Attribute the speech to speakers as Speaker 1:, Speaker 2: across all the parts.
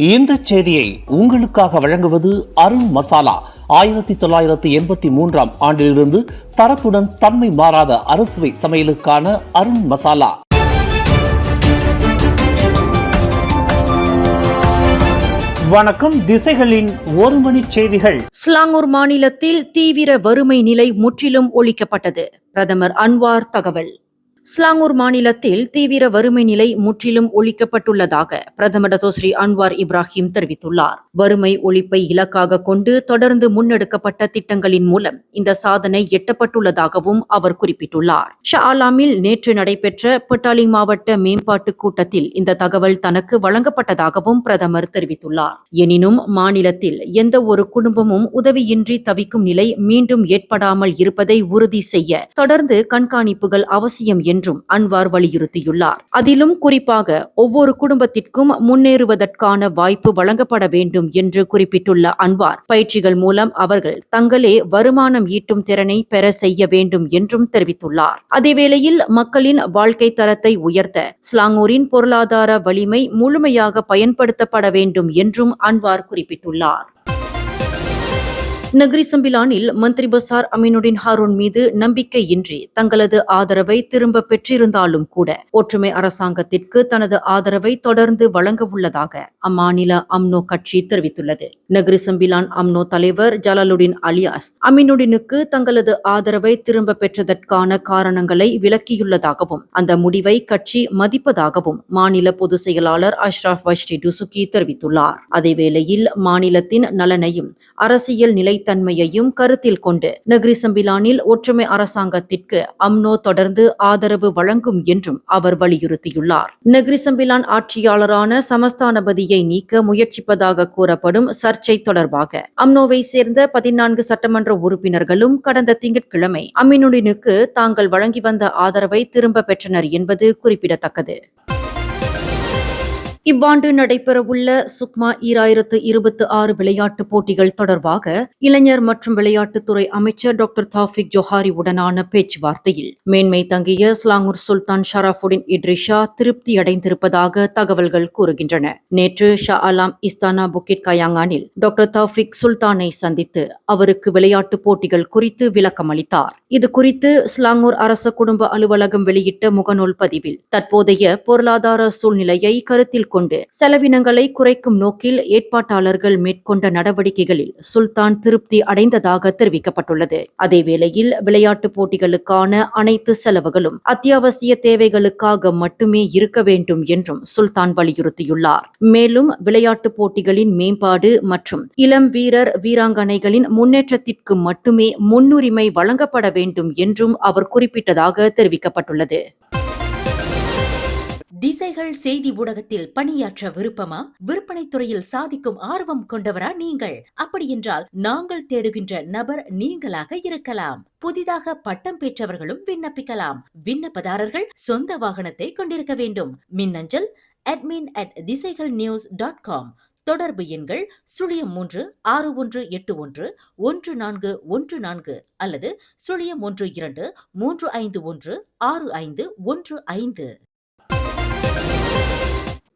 Speaker 1: இந்த செய்தியை உங்களுக்காக வழங்குவது அருண் மசாலா. 1983 ஆண்டிலிருந்து தரத்துடன் தன்மை மாறாத அறுசுவை சமையலுக்கான அருண் மசாலா. வணக்கம். திசைகளின் ஒரு மணி செய்திகள்.
Speaker 2: ஸ்லாங்கூர் மாநிலத்தில் தீவிர வறுமை நிலை முற்றிலும் ஒழிக்கப்பட்டது. பிரதமர் அன்வார் தகவல். ஸ்லாங்கூர் மாநிலத்தில் தீவிர வறுமை நிலை முற்றிலும் ஒழிக்கப்பட்டுள்ளதாக பிரதமர் டத்தோஸ்ரீ அன்வார் இப்ராஹிம் தெரிவித்துள்ளார். வறுமை ஒழிப்பை இலக்காக கொண்டு தொடர்ந்து முன்னெடுக்கப்பட்ட திட்டங்களின் மூலம் இந்த சாதனை எட்டப்பட்டுள்ளதாகவும் அவர் குறிப்பிட்டுள்ளார். ஷா ஆலாமில் நேற்று நடைபெற்ற பட்டாலிங் மாவட்ட மேம்பாட்டு கூட்டத்தில் இந்த தகவல் தனக்கு வழங்கப்பட்டதாகவும் பிரதமர் தெரிவித்துள்ளார். எனினும் மாநிலத்தில் எந்த ஒரு குடும்பமும் உதவியின்றி தவிக்கும் நிலை மீண்டும் ஏற்படாமல் இருப்பதை உறுதி செய்ய தொடர்ந்து கண்காணிப்புகள் அவசியம் என்றும் அன்வார் வலியுறுத்தியுள்ளார். அதிலும் குறிப்பாக ஒவ்வொரு குடும்பத்திற்கும் முன்னேறுவதற்கான வாய்ப்பு வழங்கப்பட வேண்டும் என்று குறிப்பிட்டுள்ள அன்வார், பயிற்சிகள் மூலம் அவர்கள் தங்களே வருமானம் ஈட்டும் திறனை பெற செய்ய வேண்டும் என்றும் தெரிவித்துள்ளார். அதேவேளையில் மக்களின் வாழ்க்கை தரத்தை உயர்த்த ஸ்லாங்கூரின் பொருளாதார வலிமை முழுமையாக பயன்படுத்தப்பட வேண்டும் என்றும் அன்வார் குறிப்பிட்டுள்ளார். நகரி சம்பிலானில் மந்திரி பசார் அமீனுடின் ஹாரூன் மீது நம்பிக்கையின்றி தங்களது ஆதரவை திரும்ப பெற்றிருந்தாலும் கூட ஒற்றுமை அரசாங்கத்திற்கு தனது ஆதரவை தொடர்ந்து வழங்க உள்ளதாக அம்மாநில அம்னோ கட்சி தெரிவித்துள்ளது. நகரி சம்பிலான் அம்னோ தலைவர் ஜலாலுடின் அலியாஸ் அமீனுடினுக்கு தங்களது ஆதரவை திரும்ப பெற்றதற்கான காரணங்களை விளக்கியுள்ளதாகவும் அந்த முடிவை கட்சி மதிப்பதாகவும் மாநில பொதுச் செயலாளர் அஷ்ரஃப் வஷ்டி டுசுகி தெரிவித்துள்ளார். அதேவேளையில் மாநிலத்தின் நலனையும் அரசியல் நிலைத்தன்மையையும் கருத்தில் கொண்டு நகரி சம்பிலானில் ஒற்றுமை அரசாங்கத்திற்கு அம்னோ தொடர்ந்து ஆதரவு வழங்கும் என்றும் அவர் வலியுறுத்தியுள்ளார். நகரி சம்பிலான் ஆட்சியாளரான சமஸ்தானபதியை நீக்க முயற்சிப்பதாக கூறப்படும் சர்ச்சை தொடர்பாக அம்னோவை சேர்ந்த 14 சட்டமன்ற உறுப்பினர்களும் கடந்த திங்கட்கிழமை அமீனுடினுக்கு தாங்கள் வழங்கி வந்த ஆதரவை திரும்ப பெற்றனர் என்பது குறிப்பிடத்தக்கது. இவ்வாண்டு நடைபெறவுள்ள சுக்மா 2026 விளையாட்டுப் போட்டிகள் தொடர்பாக இளைஞர் மற்றும் விளையாட்டுத்துறை அமைச்சர் டாக்டர் தாஃபிக் ஜோஹாரி உடனான பேச்சுவார்த்தையில் மேன்மை தங்கிய ஸ்லாங்கூர் சுல்தான் ஷராஃபுடின் இட்ரிஷா திருப்தியடைந்திருப்பதாக தகவல்கள் கூறுகின்றன. நேற்று ஷா ஆலாம் இஸ்தானா புக்கிட் கயாங்கானில் டாக்டர் தாஃபிக் சுல்தானை சந்தித்து அவருக்கு விளையாட்டுப் போட்டிகள் குறித்து விளக்கம் அளித்தார். இது குறித்து ஸ்லாங்கூர் அரச குடும்ப அலுவலகம் வெளியிட்ட முகநூல் பதிவில் தற்போதைய பொருளாதார சூழ்நிலையை கருத்தில் கொண்டு செலவினங்களை குறைக்கும் நோக்கில் ஏற்பாட்டாளர்கள் மேற்கொண்ட நடவடிக்கைகளில் சுல்தான் திருப்தி அடைந்ததாக தெரிவிக்கப்பட்டுள்ளது. அதேவேளையில் விளையாட்டுப் போட்டிகளுக்கான அனைத்து செலவுகளும் அத்தியாவசிய தேவைகளுக்காக மட்டுமே இருக்க வேண்டும் என்றும் சுல்தான் வலியுறுத்தியுள்ளார். மேலும் விளையாட்டுப் போட்டிகளின் மேம்பாடு மற்றும் இளம் வீரர் வீராங்கனைகளின் முன்னேற்றத்திற்கு மட்டுமே முன்னுரிமை வழங்கப்பட வேண்டும் என்றும் அவர் குறிப்பிட்டதாக தெரிவிக்கப்பட்டுள்ளது.
Speaker 3: திசைகள் செய்தி ஊடகத்தில் பணியாற்ற விருப்பமா? விற்பனை துறையில் சாதிக்கும் ஆர்வம் கொண்டவரா நீங்கள்? அப்படியென்றால் நாங்கள் தேடுகின்ற நபர் நீங்களாக இருக்கலாம். புதிதாக பட்டம் பெற்றவர்களும் விண்ணப்பிக்கலாம். விண்ணப்பதாரர்கள் சொந்த வாகனத்தை கொண்டிருக்க வேண்டும். மின்னஞ்சல் admin@திசைகள்news.com. தொடர்பு எண்கள் 0361811414 அல்லது 0123516515.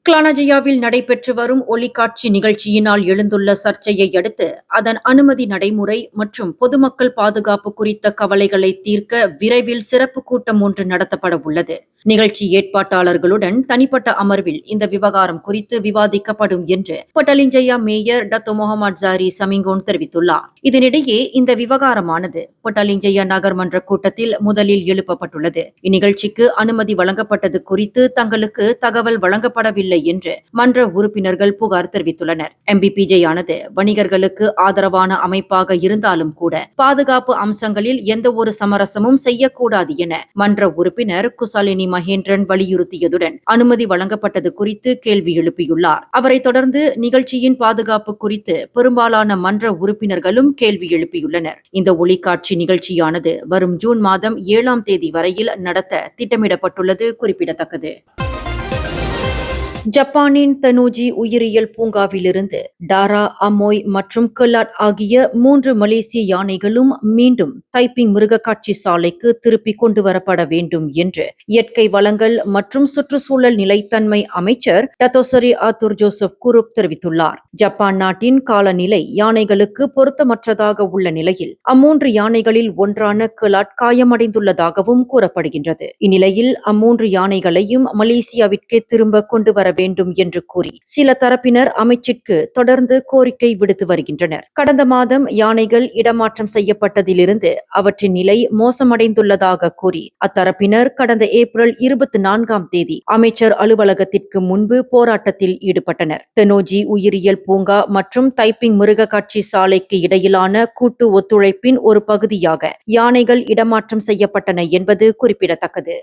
Speaker 2: கிளானஜியாவில் நடைபெற்று வரும் ஒளிக்காட்சி நிகழ்ச்சியினால் எழுந்துள்ள சர்ச்சையை அடுத்து அதன் அனுமதி நடைமுறை மற்றும் பொதுமக்கள் பாதுகாப்பு குறித்த கவலைகளை தீர்க்க விரைவில் சிறப்பு கூட்டம் ஒன்று நடத்தப்பட உள்ளது. நிகழ்ச்சி ஏற்பாட்டாளர்களுடன் தனிப்பட்ட அமர்வில் இந்த விவகாரம் குறித்து விவாதிக்கப்படும் என்று பட்டாலிஞ்சயா மேயர் டத்தோ முகமது ஜாரி சமிங்கோன் தெரிவித்துள்ளார். இதனிடையே இந்த விவகாரமானது பட்டாலிஞ்சயா நகர்மன்ற கூட்டத்தில் முதலில் எழுப்பப்பட்டுள்ளது. இந்நிகழ்ச்சிக்கு அனுமதி வழங்கப்பட்டது குறித்து தங்களுக்கு தகவல் வழங்கப்படவில்லை என்று மன்ற உறுப்பினர்கள் புகார் தெரிவித்துள்ளனர். MBPJ-யானது வணிகர்களுக்கு ஆதரவான அமைப்பாக இருந்தாலும் கூட பாதுகாப்பு அம்சங்களில் எந்த ஒரு சமரசமும் செய்யக்கூடாது என மன்ற உறுப்பினர் குசாலினி மகேந்திரன் வலியுறுத்தியதுடன் அனுமதி வழங்கப்பட்டது குறித்து கேள்வி எழுப்பியுள்ளார். அவரை தொடர்ந்து நிகழ்ச்சியின் பாதுகாப்பு குறித்து பெரும்பாலான மன்ற உறுப்பினர்களும் கேள்வி எழுப்பியுள்ளனர். இந்த ஒளிக்காட்சி நிகழ்ச்சியானது வரும் ஜூன் மாதம் 7ஆம் தேதி வரையில் நடத்த திட்டமிடப்பட்டுள்ளது குறிப்பிடத்தக்கது. ஜப்பானின் தனோஜி உயிரியல் பூங்காவிலிருந்து டாரா, அமோய் மற்றும் கலாட் ஆகிய 3 மலேசிய யானைகளும் மீண்டும் தைப்பிங் மிருகக்காட்சி சாலைக்கு திருப்பிக் கொண்டுவரப்பட வேண்டும் என்று இயற்கை வளங்கள் மற்றும் சுற்றுச்சூழல் நிலைத்தன்மை அமைச்சர் டத்தோசரி ஆத்தூர் ஜோசப் குரூப் தெரிவித்துள்ளார். ஜப்பான் நாட்டின் காலநிலை யானைகளுக்கு பொருத்தமற்றதாக உள்ள நிலையில் அம்மூன்று யானைகளில் ஒன்றான கலாட் காயமடைந்துள்ளதாகவும் கூறப்படுகின்றது. இந்நிலையில் அம்மூன்று யானைகளையும் மலேசியாவிற்கே திரும்ப கொண்டு வர வேண்டும் என்று கூறி சில தரப்பினர் அமைச்சிற்கு தொடர்ந்து கோரிக்கை விடுத்து வருகின்றனர். கடந்த மாதம் யானைகள் இடமாற்றம் செய்யப்பட்டதிலிருந்து அவற்றின் நிலை மோசமடைந்துள்ளதாக கூறி அத்தரப்பினர் கடந்த ஏப்ரல் 24ஆம் தேதி அமைச்சர் அலுவலகத்திற்கு முன்பு போராட்டத்தில் ஈடுபட்டனர். தெனோஜி உயிரியல் பூங்கா மற்றும் தைப்பிங் மிருகக்காட்சி சாலைக்கு இடையிலான கூட்டு ஒத்துழைப்பின் ஒரு பகுதியாக யானைகள் இடமாற்றம் செய்யப்பட்டன என்பது குறிப்பிடத்தக்கது.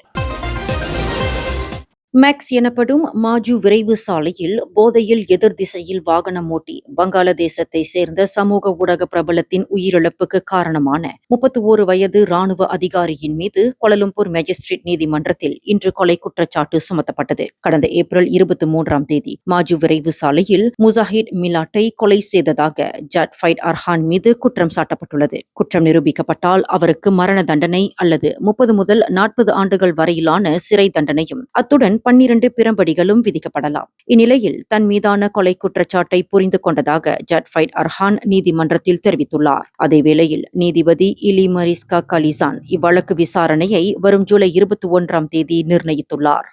Speaker 2: மேக்ஸ் எனப்படும் மாஜு விரைவு சாலையில் போதையில் எதிர் திசையில் வாகனம் ஓட்டி வங்காளதேசத்தை சேர்ந்த சமூக ஊடக பிரபலத்தின் உயிரிழப்புக்கு காரணமான 31 வயது ராணுவ அதிகாரியின் மீது கோலாலம்பூர் மேஜிஸ்ட்ரேட் நீதிமன்றத்தில் இன்று கொலை குற்றச்சாட்டு சுமத்தப்பட்டது. கடந்த ஏப்ரல் 23ஆம் தேதி மாஜு விரைவு சாலையில் முசாஹிட் மிலாட்டை கொலை செய்ததாக ஜாட் ஃபைட் அர்ஹான் மீது குற்றம் சாட்டப்பட்டுள்ளது. குற்றம் நிரூபிக்கப்பட்டால் அவருக்கு மரண தண்டனை அல்லது 30 முதல் 40 ஆண்டுகள் வரையிலான சிறை தண்டனையும் அத்துடன் 12 பிரம்படிகளும் விதிக்கப்படலாம். இந்நிலையில் தன் மீதான கொலை குற்றச்சாட்டை புரிந்து கொண்டதாக ஜாட் ஃபைட் அர்ஹான் நீதிமன்றத்தில் தெரிவித்துள்ளார். அதேவேளையில் நீதிபதி இலி மரிஸ்கா கலிசான் இவ்வழக்கு விசாரணையை வரும் ஜூலை 21ஆம் தேதி நிர்ணயித்துள்ளார்.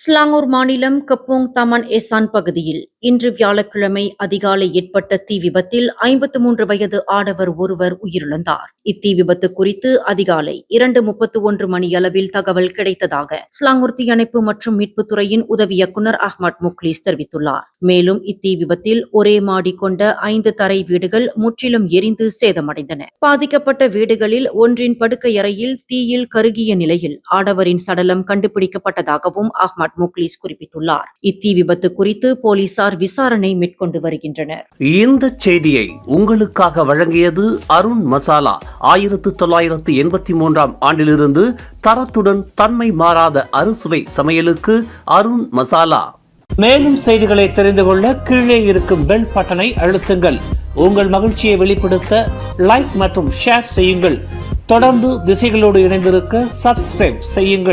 Speaker 2: ஸ்லாங்கூர் மாநிலம் கப்போங் தமன் எசான் பகுதியில் இன்று வியாழக்கிழமை அதிகாலை ஏற்பட்ட தீ விபத்தில் 53 வயது ஆடவர் ஒருவர் உயிரிழந்தார். இத்தீ விபத்து குறித்து அதிகாலை 2:31 மணியளவில் தகவல் கிடைத்ததாக ஸ்லாங்கூர் தீயணைப்பு மற்றும் மீட்புத்துறையின் உதவி இயக்குநர் அஹ்மத் முக்லீஸ் தெரிவித்துள்ளார். மேலும் இத்தீ விபத்தில் ஒரே மாடி கொண்ட 5 தரை வீடுகள் முற்றிலும் எரிந்து சேதமடைந்தன. பாதிக்கப்பட்ட வீடுகளில் ஒன்றின் படுக்கையறையில் தீயில் கருகிய நிலையில் ஆடவரின் சடலம் கண்டுபிடிக்கப்பட்டதாகவும் அஹ்மத் முக்லீஸ் குறிப்பிட்டுள்ளார். இத்தீ விபத்து குறித்து போலீசார் விசாரணை மேற்கொண்டு வருகின்றனர்.
Speaker 1: இந்த செய்தியை உங்களுக்காக வழங்கியது அருண் மசாலா. 1983ஆம் ஆண்டிலிருந்து தரத்துடன் தன்மை மாறாத அறுசுவை சமையலுக்கு அருண் மசாலா. மேலும் செய்திகளை தெரிந்து கொள்ள கீழே இருக்கும் பெல் பட்டனை அழுத்துங்கள். உங்கள் மகிழ்ச்சியை வெளிப்படுத்த லைக் மற்றும் ஷேர் செய்யுங்கள். தொடர்ந்து திசைகளோடு இணைந்திருக்க சப்ஸ்கிரைப் செய்யுங்கள்.